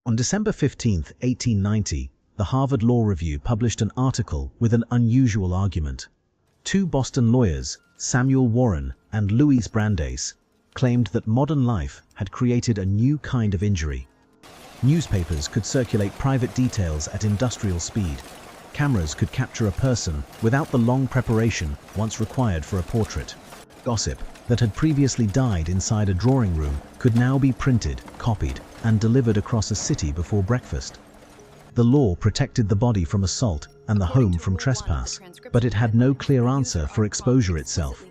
On December 15, 1890, the Harvard Law Review published an article with an unusual argument. Two Boston lawyers, Samuel Warren and Louis Brandeis, claimed that modern life had created a new kind of injury. Newspapers could circulate private details at industrial speed. Cameras could capture a person without the long preparation once required for a portrait. Gossip that had previously died inside a drawing room could now be printed, copied, and delivered across a city before breakfast. The law protected the body from assault and the home from trespass, but it had no clear answer for exposure itself.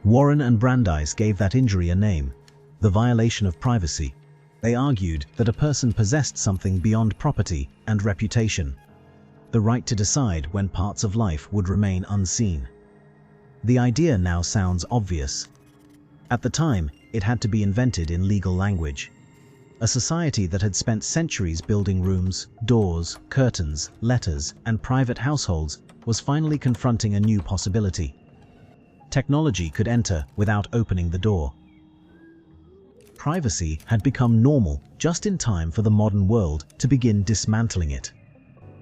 Warren and Brandeis gave that injury a name: the violation of privacy. They argued that a person possessed something beyond property and reputation, the right to decide when parts of life would remain unseen. The idea now sounds obvious. At the time, it had to be invented in legal language. A society that had spent centuries building rooms, doors, curtains, letters, and private households was finally confronting a new possibility. Technology could enter without opening the door. Privacy had become normal just in time for the modern world to begin dismantling it.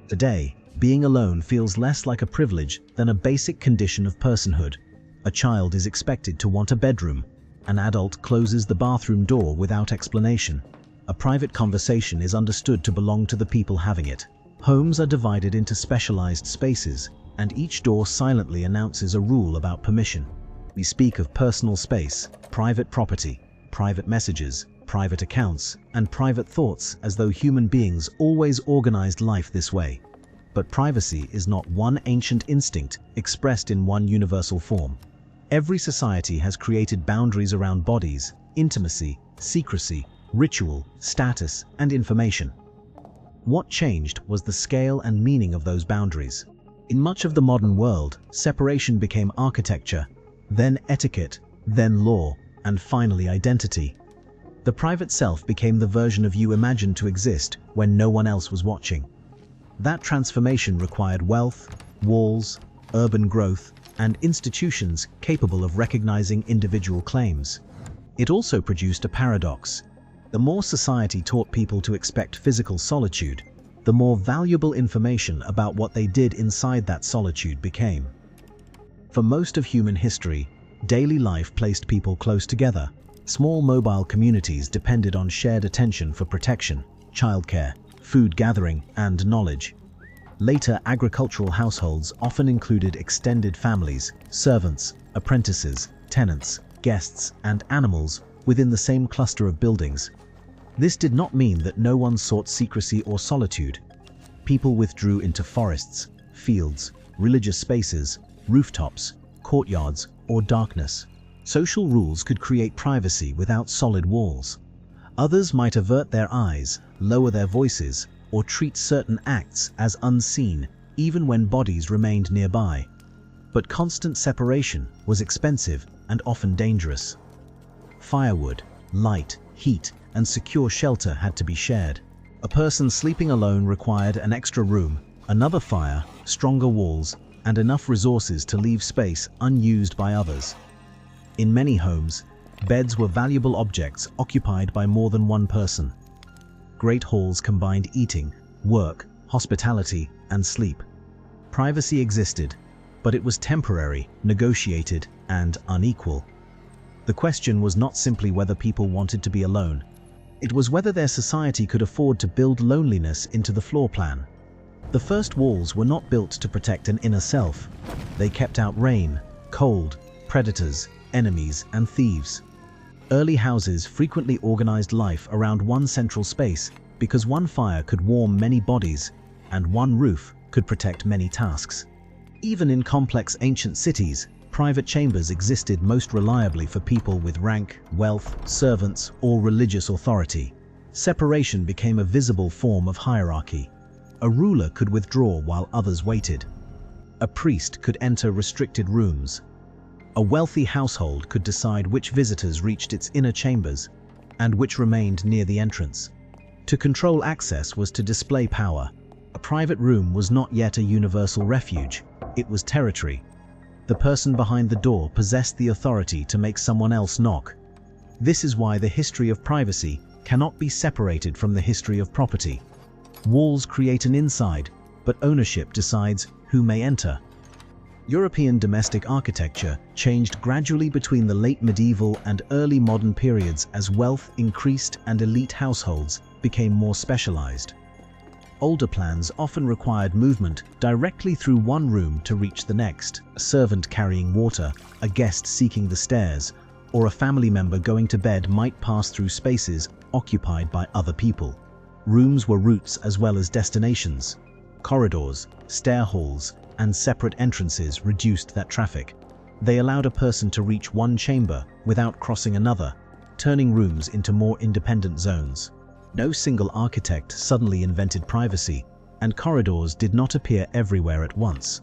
Today, being alone feels less like a privilege than a basic condition of personhood. A child is expected to want a bedroom. An adult closes the bathroom door without explanation. A private conversation is understood to belong to the people having it. Homes are divided into specialized spaces, and each door silently announces a rule about permission. We speak of personal space, private property, private messages, private accounts, and private thoughts as though human beings always organized life this way. But privacy is not one ancient instinct expressed in one universal form. Every society has created boundaries around bodies, intimacy, secrecy, ritual, status, and information. What changed was the scale and meaning of those boundaries. In much of the modern world, separation became architecture, then etiquette, then law, and finally identity. The private self became the version of you imagined to exist when no one else was watching. That transformation required wealth, walls, urban growth, and institutions capable of recognizing individual claims. It also produced a paradox. The more society taught people to expect physical solitude, the more valuable information about what they did inside that solitude became. For most of human history, daily life placed people close together. Small mobile communities depended on shared attention for protection, childcare, food gathering, and knowledge. Later, agricultural households often included extended families, servants, apprentices, tenants, guests, and animals within the same cluster of buildings. This did not mean that no one sought secrecy or solitude. People withdrew into forests, fields, religious spaces, rooftops, courtyards, or darkness. Social rules could create privacy without solid walls. Others might avert their eyes, lower their voices, or treat certain acts as unseen, even when bodies remained nearby. But constant separation was expensive and often dangerous. Firewood, light, heat, and secure shelter had to be shared. A person sleeping alone required an extra room, another fire, stronger walls, and enough resources to leave space unused by others. In many homes, beds were valuable objects occupied by more than one person. Great halls combined eating, work, hospitality, and sleep. Privacy existed, but it was temporary, negotiated, and unequal. The question was not simply whether people wanted to be alone. It was whether their society could afford to build loneliness into the floor plan. The first walls were not built to protect an inner self. They kept out rain, cold, predators, enemies, and thieves. Early houses frequently organized life around one central space because one fire could warm many bodies and one roof could protect many tasks. Even in complex ancient cities, private chambers existed most reliably for people with rank, wealth, servants, or religious authority. Separation became a visible form of hierarchy. A ruler could withdraw while others waited. A priest could enter restricted rooms. A wealthy household could decide which visitors reached its inner chambers and which remained near the entrance. To control access was to display power. A private room was not yet a universal refuge. It was territory. The person behind the door possessed the authority to make someone else knock. This is why the history of privacy cannot be separated from the history of property. Walls create an inside, but ownership decides who may enter. European domestic architecture changed gradually between the late medieval and early modern periods as wealth increased and elite households became more specialized. Older plans often required movement directly through one room to reach the next, a servant carrying water, a guest seeking the stairs, or a family member going to bed might pass through spaces occupied by other people. Rooms were routes as well as destinations. Corridors, stair halls, and separate entrances reduced that traffic. They allowed a person to reach one chamber without crossing another, turning rooms into more independent zones. No single architect suddenly invented privacy, and corridors did not appear everywhere at once.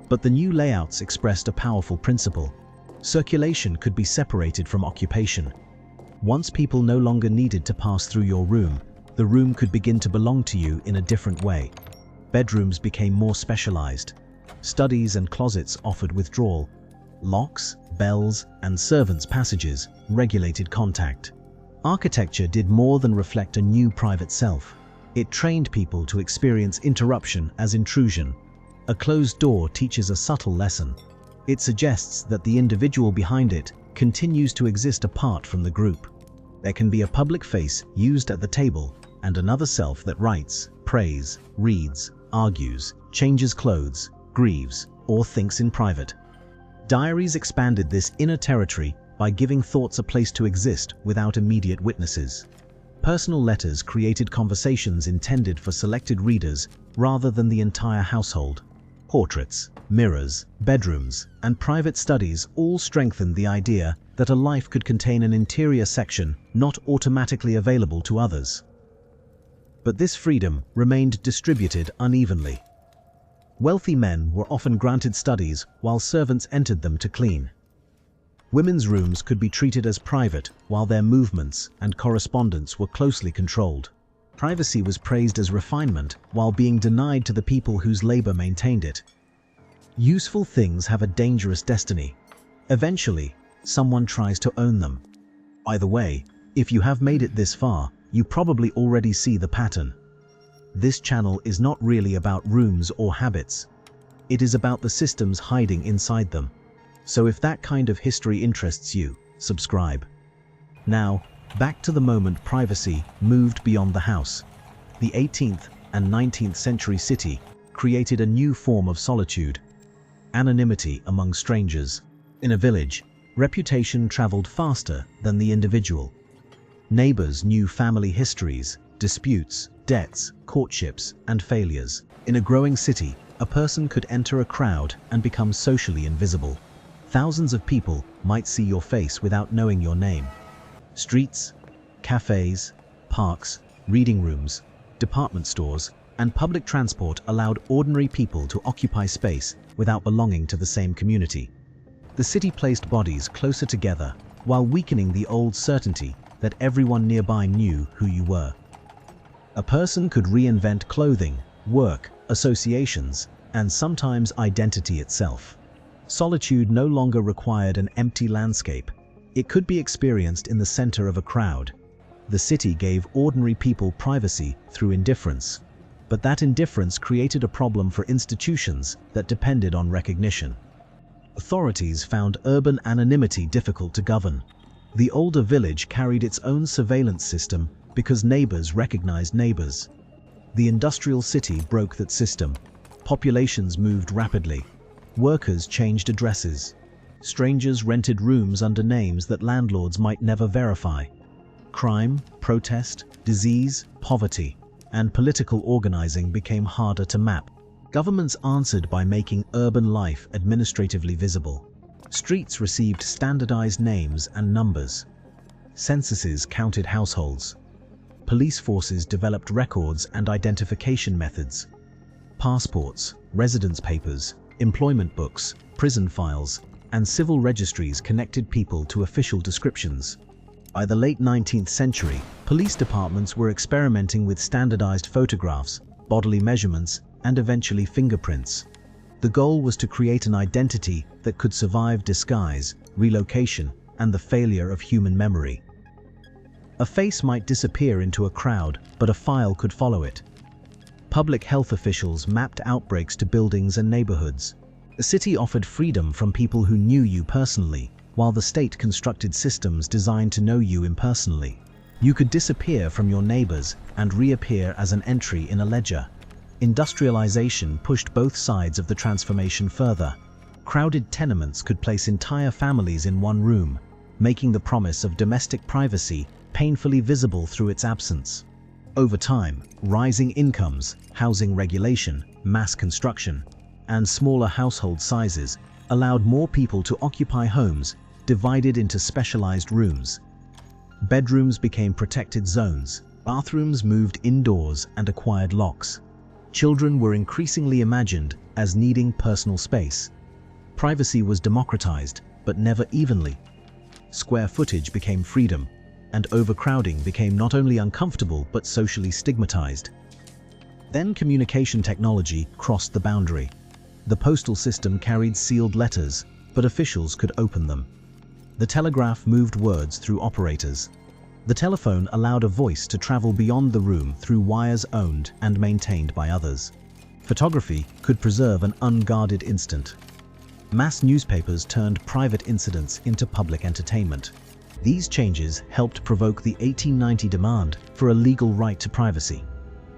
But the new layouts expressed a powerful principle. Circulation could be separated from occupation. Once people no longer needed to pass through your room, the room could begin to belong to you in a different way. Bedrooms became more specialized. Studies and closets offered withdrawal. Locks, bells, and servants' passages regulated contact. Architecture did more than reflect a new private self. It trained people to experience interruption as intrusion. A closed door teaches a subtle lesson. It suggests that the individual behind it continues to exist apart from the group. There can be a public face used at the table and another self that writes, prays, reads, argues, changes clothes, grieves, or thinks in private. Diaries expanded this inner territory by giving thoughts a place to exist without immediate witnesses. Personal letters created conversations intended for selected readers rather than the entire household. Portraits, mirrors, bedrooms, and private studies all strengthened the idea that a life could contain an interior section not automatically available to others. But this freedom remained distributed unevenly. Wealthy men were often granted studies while servants entered them to clean. Women's rooms could be treated as private while their movements and correspondence were closely controlled. Privacy was praised as refinement while being denied to the people whose labor maintained it. Useful things have a dangerous destiny. Eventually, someone tries to own them. Either way, if you have made it this far, you probably already see the pattern. This channel is not really about rooms or habits. It is about the systems hiding inside them. So if that kind of history interests you, subscribe. Now, back to the moment privacy moved beyond the house. The 18th and 19th century city created a new form of solitude. Anonymity among strangers. In a village, reputation traveled faster than the individual. Neighbors knew family histories, disputes, debts, courtships, and failures. In a growing city, a person could enter a crowd and become socially invisible. Thousands of people might see your face without knowing your name. Streets, cafes, parks, reading rooms, department stores, and public transport allowed ordinary people to occupy space without belonging to the same community. The city placed bodies closer together while weakening the old certainty that everyone nearby knew who you were. A person could reinvent clothing, work, associations, and sometimes identity itself. Solitude no longer required an empty landscape. It could be experienced in the center of a crowd. The city gave ordinary people privacy through indifference. But that indifference created a problem for institutions that depended on recognition. Authorities found urban anonymity difficult to govern. The older village carried its own surveillance system because neighbors recognized neighbors. The industrial city broke that system. Populations moved rapidly. Workers changed addresses. Strangers rented rooms under names that landlords might never verify. Crime, protest, disease, poverty, and political organizing became harder to map. Governments answered by making urban life administratively visible. Streets received standardized names and numbers. Censuses counted households. Police forces developed records and identification methods. Passports, residence papers, employment books, prison files, and civil registries connected people to official descriptions. By the late 19th century, police departments were experimenting with standardized photographs, bodily measurements, and eventually fingerprints. The goal was to create an identity that could survive disguise, relocation, and the failure of human memory. A face might disappear into a crowd, but a file could follow it. Public health officials mapped outbreaks to buildings and neighborhoods. The city offered freedom from people who knew you personally, while the state constructed systems designed to know you impersonally. You could disappear from your neighbors and reappear as an entry in a ledger. Industrialization pushed both sides of the transformation further. Crowded tenements could place entire families in one room, making the promise of domestic privacy painfully visible through its absence. Over time, rising incomes, housing regulation, mass construction, and smaller household sizes allowed more people to occupy homes divided into specialized rooms. Bedrooms became protected zones, bathrooms moved indoors and acquired locks. Children were increasingly imagined as needing personal space. Privacy was democratized, but never evenly. Square footage became freedom, and overcrowding became not only uncomfortable but socially stigmatized. Then communication technology crossed the boundary. The postal system carried sealed letters, but officials could open them. The telegraph moved words through operators. The telephone allowed a voice to travel beyond the room through wires owned and maintained by others. Photography could preserve an unguarded instant. Mass newspapers turned private incidents into public entertainment. These changes helped provoke the 1890 demand for a legal right to privacy.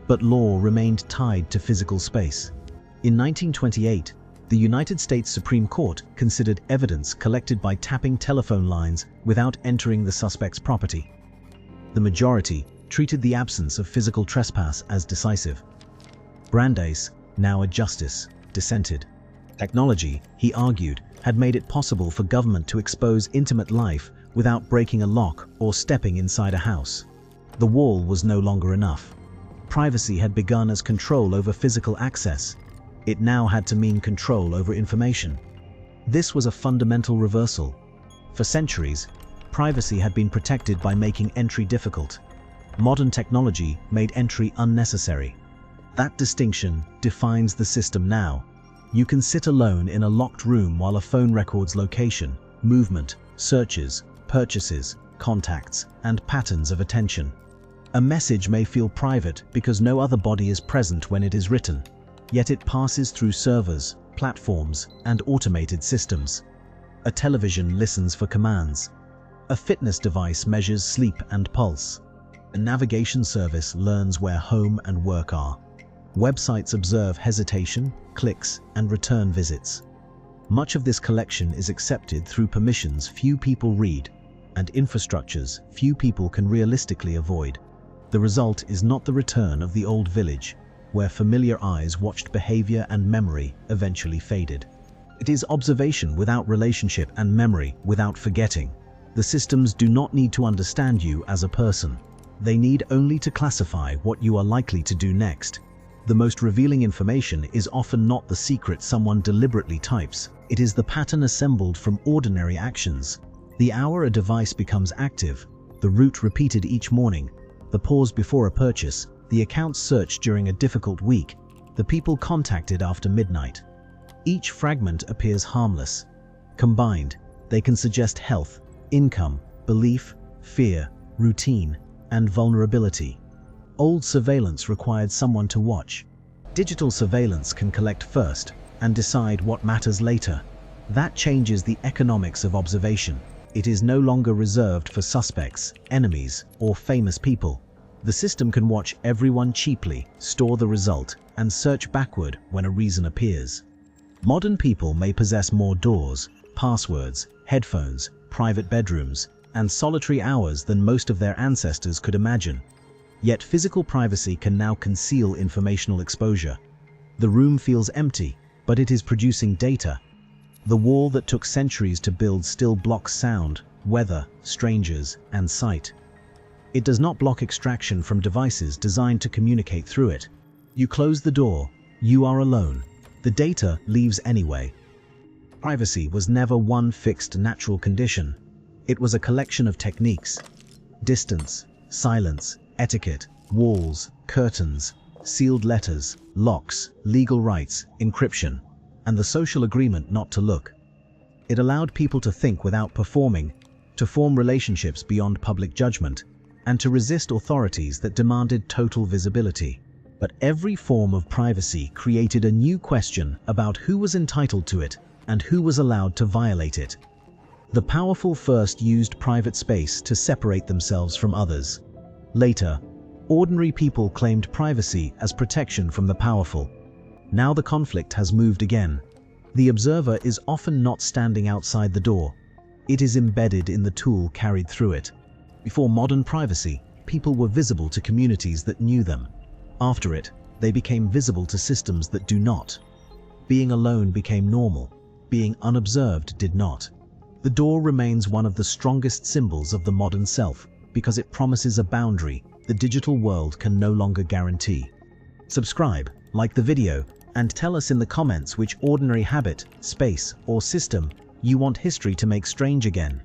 But law remained tied to physical space. In 1928, the United States Supreme Court considered evidence collected by tapping telephone lines without entering the suspect's property. The majority treated the absence of physical trespass as decisive. Brandeis, now a justice, dissented. Technology, he argued, had made it possible for government to expose intimate life without breaking a lock or stepping inside a house. The wall was no longer enough. Privacy had begun as control over physical access. It now had to mean control over information. This was a fundamental reversal. For centuries, privacy had been protected by making entry difficult. Modern technology made entry unnecessary. That distinction defines the system now. You can sit alone in a locked room while a phone records location, movement, searches, purchases, contacts, and patterns of attention. A message may feel private because no other body is present when it is written, yet it passes through servers, platforms, and automated systems. A television listens for commands. A fitness device measures sleep and pulse. A navigation service learns where home and work are. Websites observe hesitation, clicks, and return visits. Much of this collection is accepted through permissions few people read, and infrastructures few people can realistically avoid. The result is not the return of the old village, where familiar eyes watched behavior and memory eventually faded. It is observation without relationship and memory without forgetting. The systems do not need to understand you as a person. They need only to classify what you are likely to do next. The most revealing information is often not the secret someone deliberately types. It is the pattern assembled from ordinary actions. The hour a device becomes active, the route repeated each morning, the pause before a purchase, the account searched during a difficult week, the people contacted after midnight. Each fragment appears harmless. Combined, they can suggest health, income, belief, fear, routine, and vulnerability. Old surveillance required someone to watch. Digital surveillance can collect first and decide what matters later. That changes the economics of observation. It is no longer reserved for suspects, enemies, or famous people. The system can watch everyone cheaply, store the result, and search backward when a reason appears. Modern people may possess more doors, passwords, headphones, private bedrooms, and solitary hours than most of their ancestors could imagine. Yet physical privacy can now conceal informational exposure. The room feels empty, but it is producing data. The wall that took centuries to build still blocks sound, weather, strangers, and sight. It does not block extraction from devices designed to communicate through it. You close the door, you are alone. The data leaves anyway. Privacy was never one fixed natural condition. It was a collection of techniques. Distance, silence, etiquette, walls, curtains, sealed letters, locks, legal rights, encryption, and the social agreement not to look. It allowed people to think without performing, to form relationships beyond public judgment, and to resist authorities that demanded total visibility. But every form of privacy created a new question about who was entitled to it and who was allowed to violate it. The powerful first used private space to separate themselves from others. Later, ordinary people claimed privacy as protection from the powerful. Now the conflict has moved again. The observer is often not standing outside the door. It is embedded in the tool carried through it. Before modern privacy, people were visible to communities that knew them. After it, they became visible to systems that do not. Being alone became normal. Being unobserved did not. The door remains one of the strongest symbols of the modern self because it promises a boundary the digital world can no longer guarantee. Subscribe, like the video, and tell us in the comments which ordinary habit, space, or system you want history to make strange again.